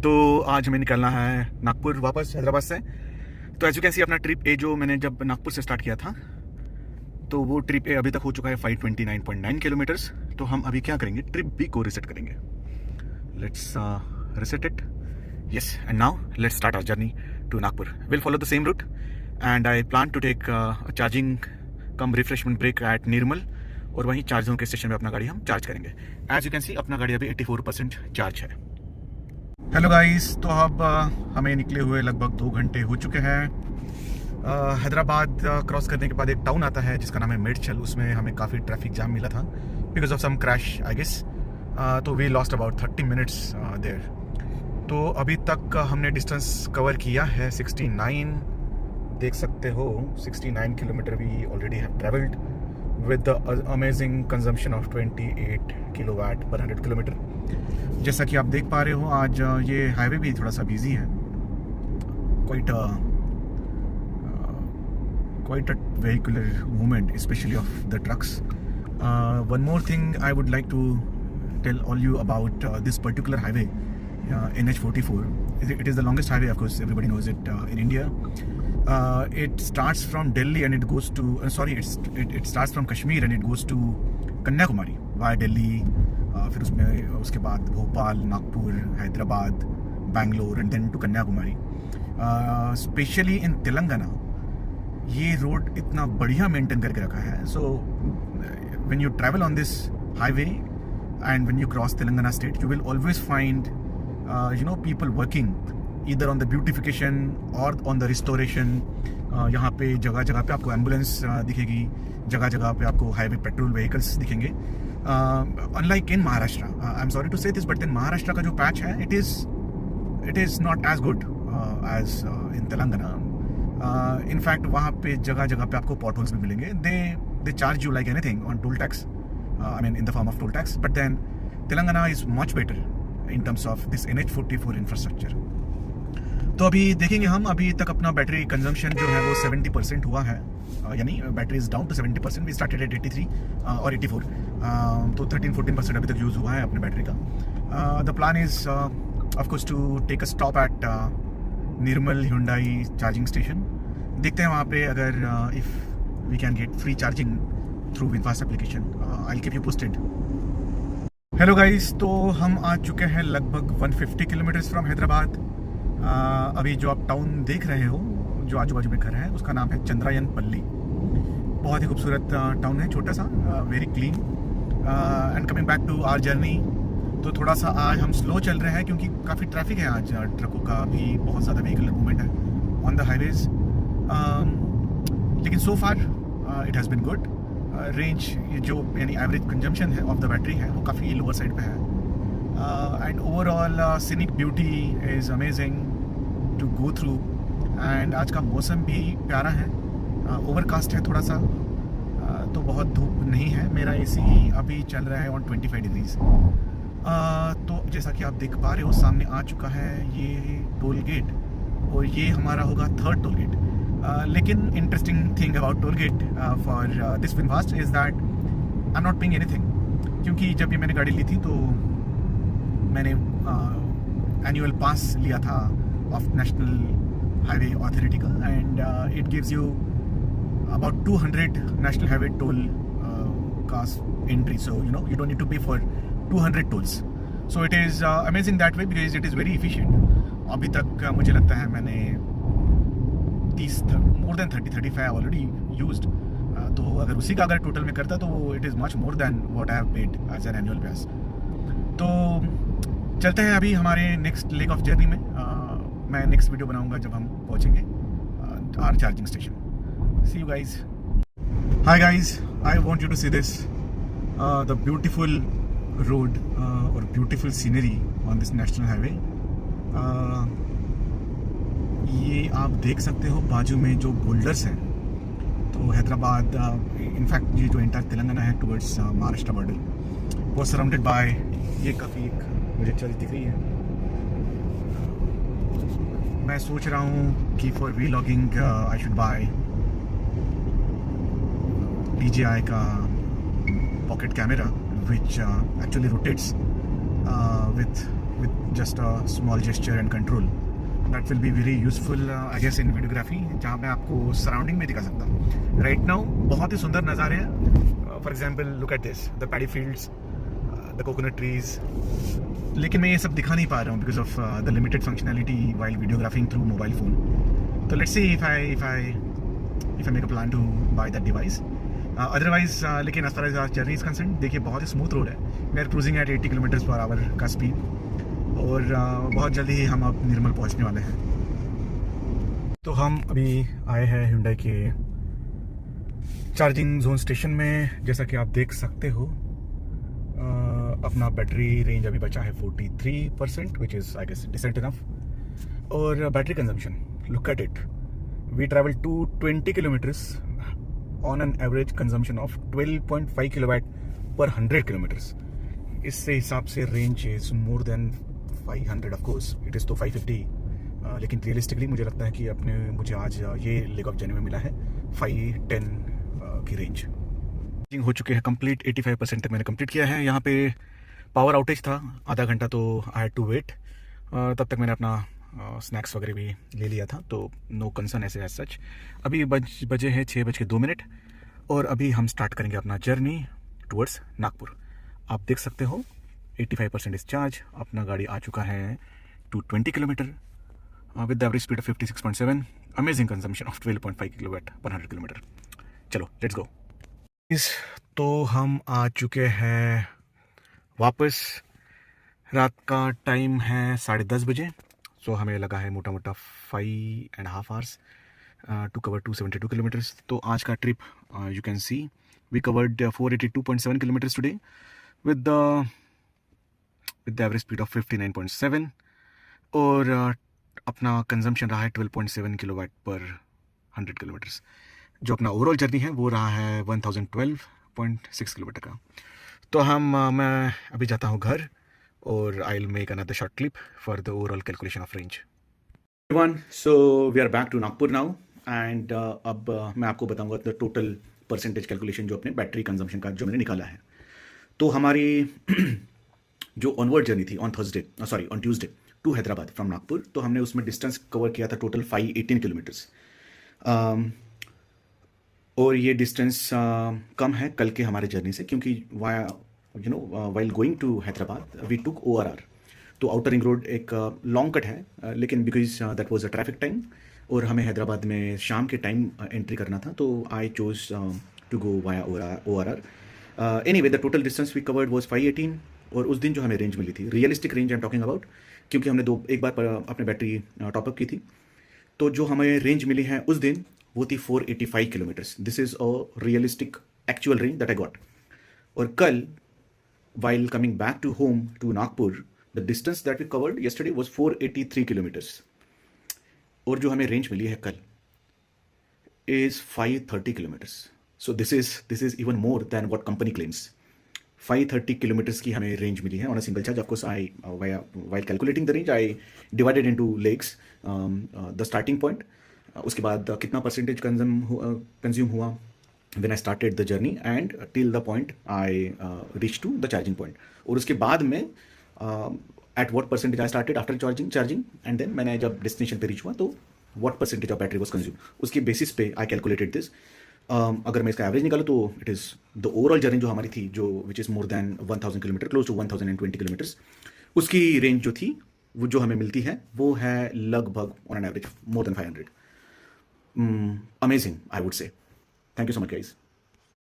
तो आज हमें निकलना है नागपुर वापस हैदराबाद से। तो एज यू कैन सी अपना ट्रिप ए जो मैंने जब नागपुर से स्टार्ट किया था तो वो ट्रिप ए अभी तक हो चुका है 529.9 किलोमीटर्स। तो हम अभी क्या करेंगे, ट्रिप बी को रिसेट करेंगे। Let's reset it. Yes, and now let's start our journey to Nagpur. Will follow the same route and I plan to take charging come refreshment break at Nirmal, और वहीं चार्जों के स्टेशन में अपना गाड़ी हम चार्ज करेंगे। एज यू कैन सी अपना गाड़ी अभी 84% चार्ज है। हेलो गाइस, तो अब हमें निकले हुए लगभग 2 घंटे हो चुके हैं। हैदराबाद क्रॉस करने के बाद एक टाउन आता है जिसका नाम है मेडचल। उसमें हमें काफ़ी ट्रैफिक जाम मिला था because of some crash I guess. तो we lost about 30 minutes there. तो अभी तक हमने डिस्टेंस कवर किया है 69, देख सकते हो 69 kilometre we already have travelled with the amazing consumption of 28 kilowatt per 100 kilometre. जैसा कि आप देख पा रहे हो आज ये हाईवे भी थोड़ा सा बिजी है। quite a vehicular movement especially of the trucks. One more thing I would like to tell all you about this particular highway, NH44. It is the longest highway, of course everybody knows it, in India. It starts from Delhi and it goes to it starts from Kashmir and it goes to Kanyakumari via Delhi, फिर उसके बाद Bhopal, Nagpur, Hyderabad, Bangalore and then to Kanyakumari. Specially in Telangana ये road इतना बढ़िया maintain करके रखा है। So when you travel on this highway and when you cross Telangana state you will always find people working इधर ऑन द ब्यूटिफिकेशन और ऑन द रिस्टोरेशन। यहाँ पे जगह जगह पे आपको एम्बुलेंस दिखेगी, जगह जगह पे आपको हाईवे पेट्रोल व्हीकल्स दिखेंगे। Unlike in Maharashtra, I am sorry to say this, but in Maharashtra का जो पैच है it is not as good as in Telangana. In fact वहाँ पे जगह जगह पे आपको पॉट होल्स भी मिलेंगे। They charge you like anything on toll tax, I mean in the form of toll tax, but then Telangana is much better in terms of this NH44 infrastructure. तो अभी देखेंगे हम, अभी तक अपना बैटरी कंजम्पशन जो है वो 70% हुआ है, यानी battery is down to 70%। We started at 83 और 84, तो 13-14% अभी तक यूज़ हुआ है अपने बैटरी का। The plan is of course to take a stop at Nirmal Hyundai charging station. देखते हैं वहाँ पे अगर if we can get free charging through VinFast application. I will keep you posted. Hello guys, तो हम आ चुके हैं लगभग 150 किलोमीटर्स फ्रॉम हैदराबाद। अभी जो आप टाउन देख रहे हो, जो आजू बाजू में घर है, उसका नाम है चंद्रायनपल्ली। बहुत ही खूबसूरत टाउन है, छोटा सा, very clean. And coming back to our journey, तो थोड़ा सा आज हम स्लो चल रहे हैं क्योंकि काफ़ी ट्रैफिक है आज। ट्रकों का भी बहुत ज़्यादा व्हीकल मूवमेंट है ऑन द हाईवेज, लेकिन so far it has been good. Range जो यानी एवरेज कंजम्पशन है ऑफ द बैटरी है वो काफ़ी लोअर साइड पे है। And overall scenic beauty is amazing to go through. And आज का मौसम भी प्यारा है, ओवरकास्ट है थोड़ा सा, तो बहुत धूप नहीं है। मेरा एसी अभी चल रहा है ऑन 25 डिग्रीज। तो जैसा कि आप देख पा रहे हो सामने आ चुका है ये टोल गेट, और ये हमारा होगा 3rd टोल गेट। लेकिन interesting thing about toll get for this VinFast is that I am not paying anything, क्योंकि जब ये मैंने गाड़ी ली थी तो मैंने एनुअल पास लिया था ऑफ नेशनल हाईवे अथॉरिटी का, and it gives you about 200 national highway toll का entry. So you don't need to pay for 200 tolls. So it is amazing that way because it is very efficient. अभी तक मुझे लगता है मैंने more than 30-35 already used. तो अगर उसी का अगर टोटल में करता तो it is much more than what I have paid as an annual pass. तो चलते हैं अभी हमारे नेक्स्ट लेग ऑफ जर्नी में। मैं नेक्स्ट वीडियो बनाऊंगा जब हम पहुंचेंगे our charging station. See you guys. Hi guys, I want you to see this the beautiful road और beautiful scenery on this national highway. ये आप देख सकते हो बाजू में जो बोल्डर्स हैं, तो हैदराबाद इनफैक्ट ये जो एंटायर तेलंगाना है टुवर्ड्स महाराष्ट्र बॉर्डर, वो सराउंडेड बाय ये काफ़ी एक मुझे चर्च दिख रही है। मैं सोच रहा हूँ कि for vlogging I should buy DJI का pocket camera which actually rotates with with just a small gesture and control. That will be very useful, I guess, in videography, जहाँ मैं आपको सराउंडिंग में दिखा सकता हूँ. Right now बहुत ही सुंदर नज़ारे हैं. For example, look at this, the paddy fields, the coconut trees. लेकिन मैं ये सब दिखा नहीं पा रहा हूँ because of the limited functionality while videographing through mobile phone. So let's see if I make a plan to buy that device. Otherwise, लेकिन as far as our journey is concerned, देखिए बहुत ही स्मूथ रोड है. We are cruising at 80 km/h का speed और बहुत जल्दी ही हम अब निर्मल पहुंचने वाले हैं. तो हम अभी आए हैं Hyundai के चार्जिंग जोन स्टेशन में. जैसा कि आप देख सकते हो, अपना बैटरी रेंज अभी बचा है 43%, which is I guess decent enough. और battery consumption, look at it, we travel to 20 kilometres on an average consumption of 12.5 kilowatt per 100 kilometres. इससे हिसाब से range is more than 500. Of course it is तो 550, लेकिन realistically मुझे लगता है कि मुझे आज ये लेग ऑफ जर्नी में मिला है 510 की रेंज. हो चुके हैं कंप्लीट, 85% तक मैंने कंप्लीट किया है. यहाँ पे पावर आउटेज था आधा घंटा, तो आई हैड टू वेट. तब तक मैंने अपना स्नैक्स वगैरह भी ले लिया था, तो नो कंसर्न ऐसे एज सच. अभी बजे हैं 6:02 और अभी हम स्टार्ट करेंगे अपना जर्नी टुवर्ड्स नागपुर. आप देख सकते हो 85% इज चार्ज. अपना गाड़ी आ चुका है 220 kilometre with the average speed of 56.7. Amazing consumption of 12.5 kilowatt per 100 kilometre. चलो लेट्स गो. तो हम आ चुके हैं वापस. रात का टाइम है 10:30 बजे. सो हमें लगा है मोटा मोटा 5.5 hours टू कवर 272 किलोमीटर्स. तो आज का trip you can see we covered 482.7 kilometres today with the average speed of 59.7. और अपना कंजम्पशन रहा है 12.7 किलोवाट पर 100 किलोमीटर्स. जो अपना ओवरऑल जर्नी है वो रहा है 1012.6 किलोमीटर का. तो मैं अभी जाता हूँ घर और I will make another short clip for the overall calculation of range. Everyone, so we are back to Nagpur now and अब मैं आपको बताऊंगा द टोटल परसेंटेज कैलकुलेशन जो अपने बैटरी कंजम्पशन का जो मैंने निकाला है. तो हमारी जो ऑनवर्ड जर्नी थी on Tuesday to Hyderabad from Nagpur, तो हमने उसमें डिस्टेंस कवर किया था टोटल 518 किलोमीटर्स. और ये डिस्टेंस कम है कल के हमारे जर्नी से, क्योंकि while going to Hyderabad we took ORR. तो आउटर रिंग रोड एक लॉन्ग कट है, लेकिन because that was a traffic time और हमें हैदराबाद में शाम के टाइम एंट्री करना था, तो I chose to go via ORR. Anyway the total distance we covered was 518. और उस दिन जो हमें रेंज मिली थी, realistic range I am talking about, क्योंकि हमने एक बार अपनी बैटरी टॉपअप की थी, तो जो हमें रेंज मिली है उस दिन वो थी 485 kilometres. This is a realistic actual range that I got. और कल while coming back to home to Nagpur, the distance that we covered yesterday was 483 kilometers. और जो हमें रेंज मिली है कल is 530 kilometers. So this is even more than what company claims. 530 kilometers की हमें range मिली है on a single charge. Of course, while calculating the range, I divided into legs. The starting point, उसके बाद कितना percentage consume हुआ when I started the journey and till the point I reached to the charging point. और उसके बाद में at what percentage I started after charging and then मैंने जब destination पे reach हुआ तो what percentage of battery was consumed, उसके basis पे I calculated this. अगर मैं इसका एवरेज निकालूँ तो it is the overall journey जो हमारी थी, जो which is more than 1000 kilometre, close to 1020 kilometres, उसकी रेंज जो थी वो जो हमें मिलती है वो है लगभग on an average more than 500. Amazing I would say. Thank you so much, guys.